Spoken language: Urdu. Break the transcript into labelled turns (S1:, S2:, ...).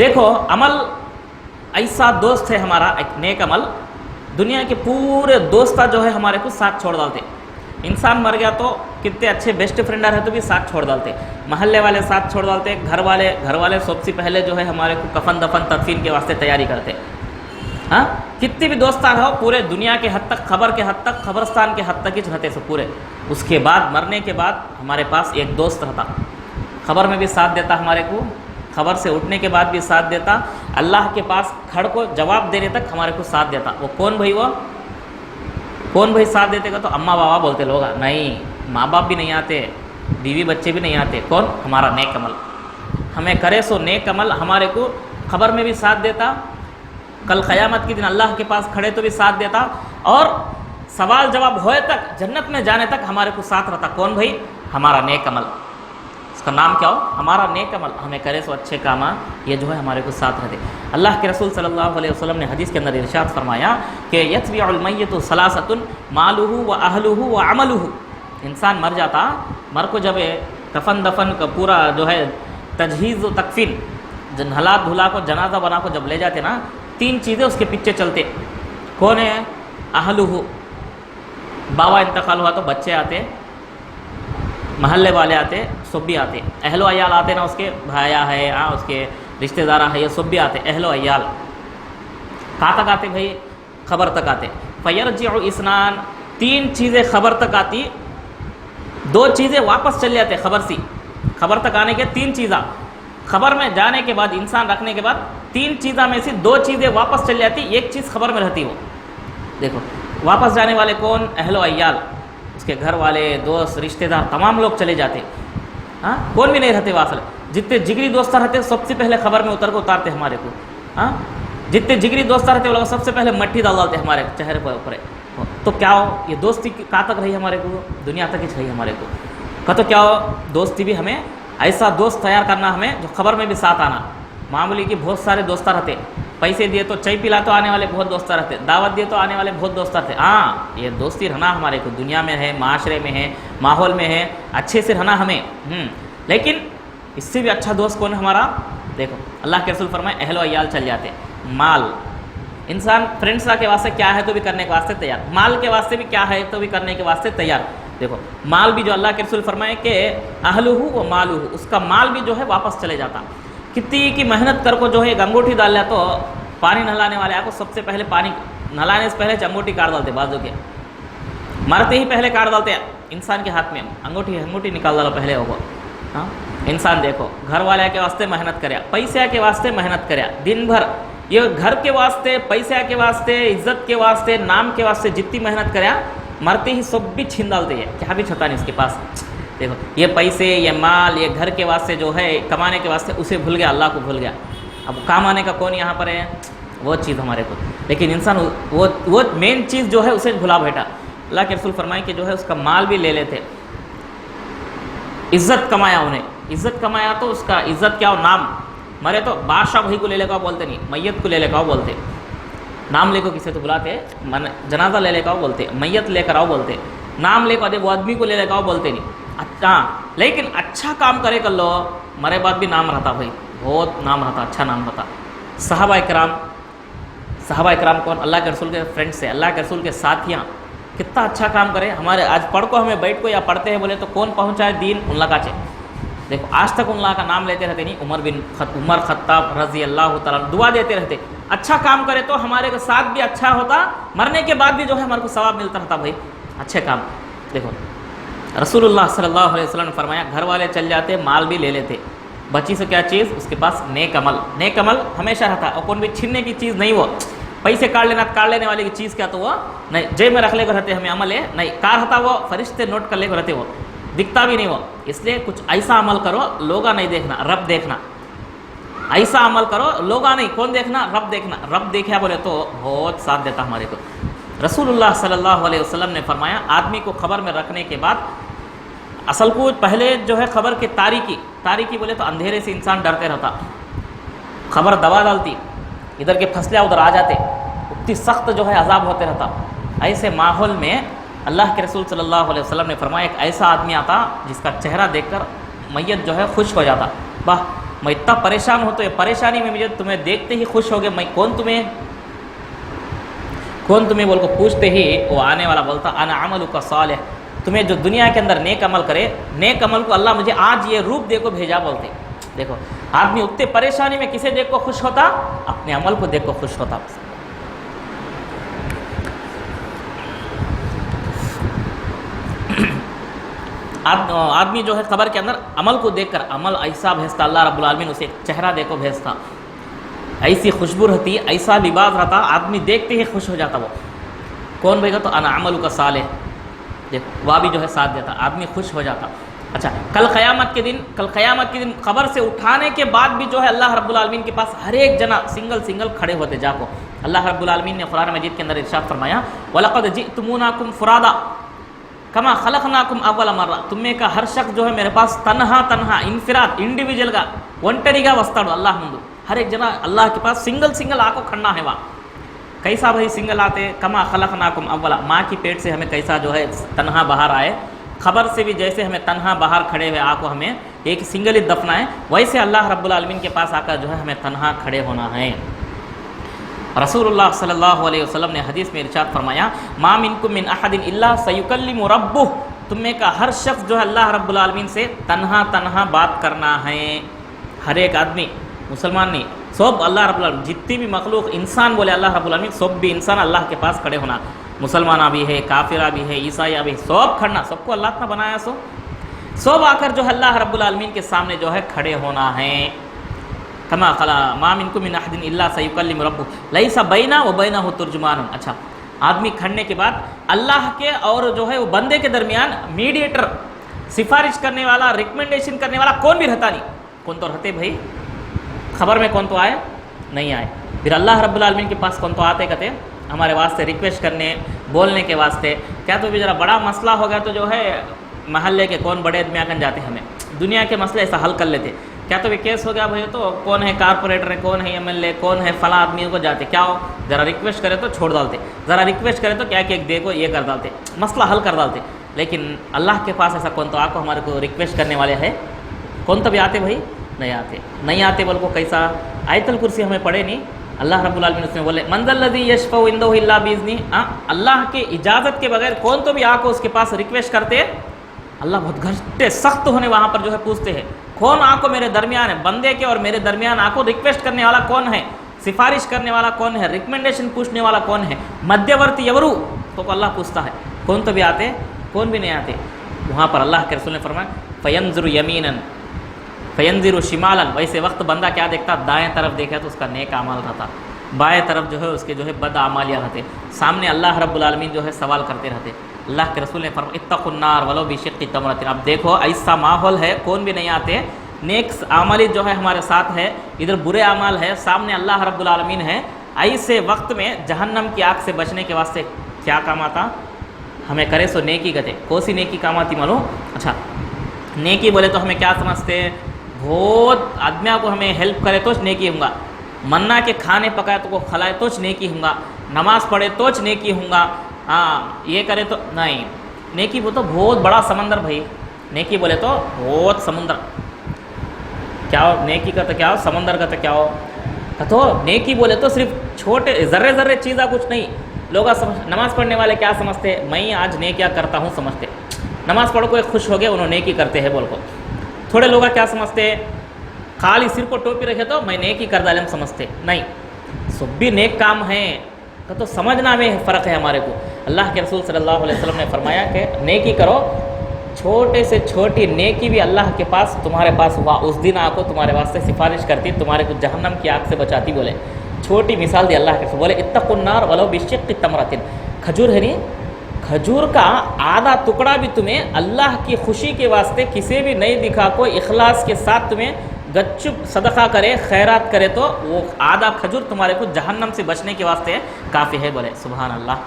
S1: دیکھو عمل ایسا دوست ہے ہمارا، ایک نیک عمل دنیا کے پورے دوست جو ہے ہمارے کو ساتھ چھوڑ ڈالتے. انسان مر گیا تو کتنے اچھے بیسٹ فرینڈ رہے تو بھی ساتھ چھوڑ ڈالتے، محلے والے ساتھ چھوڑ ڈالتے، گھر والے سب سے پہلے جو ہے ہمارے کو کفن دفن تدفین کے واسطے تیاری کرتے. ہاں کتنے بھی دوستان رہو پورے دنیا کے حد تک، خبر کے حد تک، خبرستان کے حد تک ہی رہتے سب پورے. اس کے بعد مرنے کے بعد ہمارے پاس ایک دوست رہتا، خبر میں بھی ساتھ دیتا ہمارے کو، خبر سے اٹھنے کے بعد بھی ساتھ دیتا، اللہ کے پاس کھڑ کو جواب دینے تک ہمارے کو ساتھ دیتا. وہ کون بھائی؟ وہ کون بھائی ساتھ دیتے گا؟ تو اماں بابا بولتے لوگ، نہیں ماں باپ بھی نہیں آتے، بیوی بچے بھی نہیں آتے. کون؟ ہمارا نیک عمل. ہمیں کرے سو نیک عمل ہمارے کو خبر میں بھی ساتھ دیتا، کل قیامت کے دن اللہ کے پاس کھڑے تو بھی ساتھ دیتا، اور سوال جواب ہوئے تک، جنت میں جانے تک ہمارے کو ساتھ رہتا. کون بھائی؟ ہمارا نیک عمل. اس کا نام کیا ہو؟ ہمارا نیک عمل. ہمیں کرے سو اچھے کام، یہ جو ہے ہمارے کو ساتھ رہتے. اللہ کے رسول صلی اللہ علیہ وسلم نے حدیث کے اندر ارشاد فرمایا کہ یتبع المیت ثلاثۃ مالہ و اہلہ و عملہ. انسان مر جاتا، مر کو جب کفن دفن کا پورا جو ہے تجہیز و تکفین، نہلا دھلا کو جنازہ بنا کو جب لے جاتے نا، 3 چیزیں اس کے پیچھے چلتے. کون ہے؟ اہلہ، بابا انتقال ہوا تو بچے آتے، محلے والے آتے، سب بھی آتے. اہل و عیال آتے نا، اس کے بھایا ہے، اس کے رشتہ دار ہے، یہ سب بھی آتے. اہل و عیال کہاں تک آتے بھائی؟ خبر تک آتے. فیرجع اثنان، 3 چیزیں خبر تک آتی، 2 چیزیں واپس چل جاتے. خبر سی خبر تک آنے کے 3 چیزاں، خبر میں جانے کے بعد انسان رکھنے کے بعد 3 چیزاں میں سے 2 چیزیں واپس چل جاتی، 1 چیز خبر میں رہتی. وہ دیکھو واپس جانے والے کون؟ اہل و عیال، اس کے گھر والے، دوست، رشتہ دار، تمام لوگ چلے جاتے. ہاں کون بھی نہیں رہتے واصل. جتنے جگری دوست رہتے سب سے پہلے خبر میں اتارتے ہمارے کو. ہاں جتنے جگری دوست رہتے وہ لوگ سب سے پہلے مٹی ڈال ڈالتے ہمارے چہرے پر اوپر. تو کیا ہو؟ یہ دوستی کہاں تک رہی ہمارے کو؟ دنیا تک ہی چاہیے ہمارے کو. کہ تو کیا ہو؟ دوستی بھی ہمیں ایسا دوست تیار کرنا، ہمیں جو خبر میں بھی ساتھ آنا. معمولی کی بہت سارے دوست رہتے، پیسے دیے تو چائے پلا تو آنے والے بہت دوست رہتے، دعوت دیے تو آنے والے بہت دوست رہتے. ہاں یہ دوستی رہنا ہمارے کو دنیا میں ہے، معاشرے میں ہے، ماحول میں ہے، اچھے سے رہنا ہمیں. لیکن اس سے بھی اچھا دوست کون ہے ہمارا؟ دیکھو اللہ کے رسول فرمائے اہل و عیال چل جاتے. مال، انسان فرینڈس کے واسطے کیا ہے تو بھی کرنے کے واسطے تیار، مال کے واسطے بھی کیا ہے تو بھی کرنے کے واسطے تیار. دیکھو مال بھی جو اللہ کے رسول فرمائے کہ اہلہ و مالہ، اس کا مال بھی جو ہے واپس چلے جاتا. کتنی کی محنت کر کو جو ہے ایک انگوٹھی ڈال لیا تو پانی نہلانے والے آپ کو سب سے پہلے پانی نہلانے سے پہلے انگوٹھی کاٹ ڈالتے، بازو کے مرتے ہی پہلے کاٹ ڈالتے. انسان کے ہاتھ میں انگوٹھی نکال ڈالو پہلے ہوگا. ہاں انسان دیکھو گھر والے کے واسطے محنت کریا، پیسے کے واسطے محنت کریا، دن بھر یہ گھر کے واسطے، پیسے کے واسطے، عزت کے واسطے، نام کے واسطے جتنی محنت کریا، مرتے ہی سب بھی چھین ڈالتے ہیں. کیا بھی چھتا نہیں اس کے پاس. دیکھو یہ پیسے، یہ مال، یہ گھر کے واسطے جو ہے کمانے کے واسطے اسے بھول گیا، اللہ کو بھول گیا. اب کام آنے کا کون یہاں پر ہے؟ وہ چیز ہمارے کو. لیکن انسان وہ مین چیز جو ہے اسے بھلا بیٹھا. اللہ کے رسول فرمائے کہ جو ہے اس کا مال بھی لے لیتے. عزت کمایا، انہیں عزت کمایا تو اس کا عزت کیا ہو؟ نام. مرے تو بادشاہ بھائی کو لے لے کا بولتے نہیں، میت کو لے لے کا بولتے. نام لے کو کسے تو بلاتے، جنازہ لے لے کا بولتے، میت لے کر آؤ بولتے. نام لے کر وہ آدمی کو لے لے کا بولتے نہیں. اچھا لیکن اچھا کام کرے کر لو، مرے بعد بھی نام رہتا بھائی، بہت نام رہتا، اچھا نام رہتا. صحابہ اکرام کون؟ اللہ کے رسول کے فرینڈ سے، اللہ کے رسول کے ساتھیاں. کتنا اچھا کام کرے. ہمارے آج پڑھ کو ہمیں بیٹھ کو یا پڑھتے ہیں بولے تو کون پہنچائے دین؟ ان لگا چے. دیکھو آج تک ان لگا کا نام لیتے رہتے نہیں. عمر خطاب رضی اللہ تعالیٰ دعا دیتے رہتے. اچھا کام کرے تو ہمارے ساتھ بھی اچھا ہوتا، مرنے کے بعد بھی جو ہے ہمارے کو ثواب ملتا رہتا بھائی اچھے کام. دیکھو رسول اللہ صلی اللہ علیہ وسلم نے فرمایا گھر والے چل جاتے، مال بھی لے لیتے، بچی سے کیا چیز؟ اس کے پاس نیک عمل. نیک عمل ہمیشہ رہتا اور کون بھی چھیننے کی چیز نہیں. وہ پیسے کاٹ لینے والے کی چیز کیا تو وہ نہیں. جیب میں رکھ لے کر رہتے ہمیں عمل ہے نہیں، کار ہوتا وہ فرشتے نوٹ کر لے کر رہتے، وہ دکھتا بھی نہیں وہ. اس لیے کچھ ایسا عمل کرو لوگا نہیں دیکھنا، رب دیکھنا. ایسا عمل کرو لوگا نہیں، کون دیکھنا؟ رب دیکھنا. رب دیکھا بولے تو بہت ساتھ دیتا ہمارے کو. رسول اللہ صلی اللہ علیہ وسلم نے فرمایا آدمی کو خبر میں رکھنے کے بعد اصل کو پہلے جو ہے خبر کی تاریکی بولے تو اندھیرے سے انسان ڈرتے رہتا. خبر دبا ڈالتی، ادھر کے پھسلے ادھر آ جاتے، اتنی سخت جو ہے عذاب ہوتے رہتا. ایسے ماحول میں اللہ کے رسول صلی اللہ علیہ وسلم نے فرمایا ایک ایسا آدمی آتا جس کا چہرہ دیکھ کر میت جو ہے خوش ہو جاتا. واہ میں اتنا پریشان ہوں تو یہ پریشانی میں مجھے تمہیں دیکھتے ہی خوش ہو گئے، میں کون تمہیں بول کو پوچھتے ہی وہ آنے والا بولتا انا عملک صالح، تمہیں جو دنیا کے اندر نیک عمل کرے، نیک عمل کو اللہ مجھے آج یہ روپ دیکھو بھیجا بولتے۔ دیکھو آدمی اتنے پریشانی میں کسے دیکھ کو خوش ہوتا؟ اپنے عمل کو دیکھ کو خوش ہوتا۔ آدمی جو ہے قبر کے اندر عمل کو دیکھ کر عمل ایسا بھیجتا اللہ رب العالمین، اسے چہرہ دیکھو بھیجتا، ایسی خوشبو رہتی، ایسا لباس رہتا، آدمی دیکھتے ہی خوش ہو جاتا۔ وہ کون بھیجا؟ تو انا عملک صالح، دیکھو وہ بھی جو ہے ساتھ دیتا، آدمی خوش ہو جاتا۔ اچھا کل قیامت کے دن قبر سے اٹھانے کے بعد بھی جو ہے اللہ رب العالمین کے پاس ہر ایک جنا سنگل کھڑے ہوتے جا کو۔ اللہ رب العالمین نے قرآن مجید کے اندر ارشاد فرمایا وَلَقَدْ جِئْتُمُونَاكُمْ فُرَادًا کما خلقناکم اول مرہ، تمہیں کا ہر شخص جو ہے میرے پاس تنہا انفراد انڈیویجل کا ونٹریگا وستاڑو اللہ مندو، ہر ایک جنا اللہ کے پاس سنگل آ کو کھڑنا ہے۔ وہاں کیسا بھائی سنگل آتے؟ کما خلقناکم اولا، ماں کی پیٹ سے ہمیں کیسا جو ہے تنہا باہر آئے، خبر سے بھی جیسے ہمیں تنہا باہر کھڑے ہوئے آ کو ہمیں ایک سنگل ہی دفنا ہے، ویسے اللہ رب العالمین کے پاس آ کر جو ہے ہمیں تنہا کھڑے ہونا ہے۔ رسول اللہ صلی اللہ علیہ وسلم نے حدیث میں ارشاد فرمایا ما منکم من احد الا سیکلم ربہ، تمہیں کا ہر شخص جو ہے اللہ رب العالمین سے تنہا بات کرنا ہے۔ ہر ایک آدمی، مسلمان نہیں، سب اللہ رب العالمین، جتنی بھی مخلوق انسان بولے اللہ رب العالمین، سب بھی انسان اللہ کے پاس کھڑے ہونا، مسلمانہ بھی ہے، کافرہ بھی ہے، عیسائی بھی، سب کھڑنا، سب کو اللہ نے بنایا، سب آ کر جو ہے اللہ رب العالمین کے سامنے جو ہے کھڑے ہونا ہے۔ کما خلا ما منکم من احد الا سیکلم ربہ لیس بینہ و بینہ ترجمان۔ اچھا آدمی کھڑنے کے بعد اللہ کے اور جو ہے وہ بندے کے درمیان میڈیٹر، سفارش کرنے والا، ریکمنڈیشن کرنے والا کون بھی رہتا نہیں۔ کون تو رہتے بھائی؟ خبر میں کون تو آئے؟ نہیں آئے۔ پھر اللہ رب العالمین کے پاس کون تو آتے کہتے ہمارے واسطے ریکویسٹ کرنے، بولنے کے واسطے، کیا تو بھی ذرا بڑا مسئلہ ہو گیا تو جو ہے محلے کے کون بڑے آدمی آ کر جاتے، ہمیں دنیا کے مسئلے ایسا حل کر لیتے۔ کیا تو بھی کیس ہو گیا بھائی تو کون ہے کارپوریٹر ہے، کون ہے MLA، کون ہے فلاں آدمی کو جاتے، کیا ہو ذرا ریکویسٹ کرے تو چھوڑ ڈالتے، ذرا ریکویسٹ کرے تو کیا کہ دیکھو یہ کر ڈالتے، مسئلہ حل کر ڈالتے۔ لیکن اللہ کے پاس ایسا کون تو آ کو ہمارے کو ریکویسٹ کرنے والے ہے؟ کون تو بھی آتے بھائی؟ نہیں آتے بول کو کیسا؟ آیت الکرسی ہمیں پڑھے نہیں؟ اللہ رب العالمین اس میں بولے من ذا الذی یشفع عنده الا باذنہ، اللہ کے اجازت کے بغیر کون تو بھی آ کو اس کے پاس ریکویسٹ کرتے؟ اللہ بہت گھٹے سخت ہونے وہاں پر جو ہے پوچھتے ہیں کون آ کو میرے درمیان ہے، بندے کے اور میرے درمیان آ کو ریکویسٹ کرنے والا کون ہے، سفارش کرنے والا کون ہے، ریکمنڈیشن پوچھنے والا کون ہے، مدھیورتی یورو تو اللہ پوچھتا ہے۔ کون تو بھی آتے، کون بھی نہیں آتے۔ وہاں پر اللہ کے رسول نے فرمایا فینظر یمینا فینظر شمالا، ویسے وقت بندہ کیا دیکھتا؟ دائیں طرف دیکھا تو اس کا نیک اعمال رہتا، بائیں طرف جو ہے اس کے جو ہے بد اعمالیاں رہتے، سامنے اللہ رب العالمین جو ہے سوال کرتے رہتے۔ اللہ کے رسول نے فرمایا اتقوا النار ولو بشق تمرۃ، اب دیکھو ایسا ماحول ہے کون بھی نہیں آتے، نیک اعمال جو ہے ہمارے ساتھ ہے، ادھر برے اعمال ہے، سامنے اللہ رب العالمین ہے، ایسے وقت میں جہنم کی آگ سے بچنے کے واسطے کیا کام آتا؟ ہمیں کرے سو نیکی کہتے، کون سی نیکی کام آتی معلوم؟ اچھا نیکی بولے تو ہمیں کیا سمجھتے؟ بہت آدمیوں کو ہمیں ہیلپ کرے تو نیکی ہوں گا، منا کے کھانے پکائے تو کو کھلائے تو نیکی ہوں گا، نماز پڑھے تو نیکی ہوں گا، یہ کرے تو نہیں۔ نیکی وہ تو بہت بڑا سمندر بھائی، نیکی بولے تو بہت سمندر، کیا ہو نیکی کا تو کیا ہو، سمندر کا تو کیا ہو، تو نیکی بولے تو صرف چھوٹے ذرے چیزیں کچھ نہیں۔ لوگ نماز پڑھنے والے کیا سمجھتے؟ میں آج نیکیاں کرتا ہوں سمجھتے، نماز پڑھ کو خوش ہو گئے انہوں نیکی کرتے ہیں بول کو۔ تھوڑے لوگ کیا سمجھتے؟ خالی سر کو ٹوپی رکھے تو میں نیکی کر ڈالیں سمجھتے، نہیں، سب بھی نیک کام ہیں تو سمجھنا میں فرق ہے ہمارے کو۔ اللہ کے رسول صلی اللہ علیہ وسلم نے فرمایا کہ نیکی کرو، چھوٹے سے چھوٹی نیکی بھی اللہ کے پاس تمہارے پاس ہوا اس دن آ کو تمہارے واسطے سفارش کرتی، تمہارے کو جہنم کی آگ سے بچاتی۔ بولے چھوٹی مثال دی اللہ کے رسول، بولے اتقوا النار ولو بشق تمرۃ، کھجور ہے نہیں، کھجور کا آدھا ٹکڑا بھی تمہیں اللہ کی خوشی کے واسطے کسی بھی نہیں دکھا کو اخلاص کے ساتھ تمہیں گچپ صدقہ کرے، خیرات کرے تو وہ آدھا کھجور تمہارے کو جہنم سے بچنے کے واسطے کافی ہے۔ بولے سبحان اللہ۔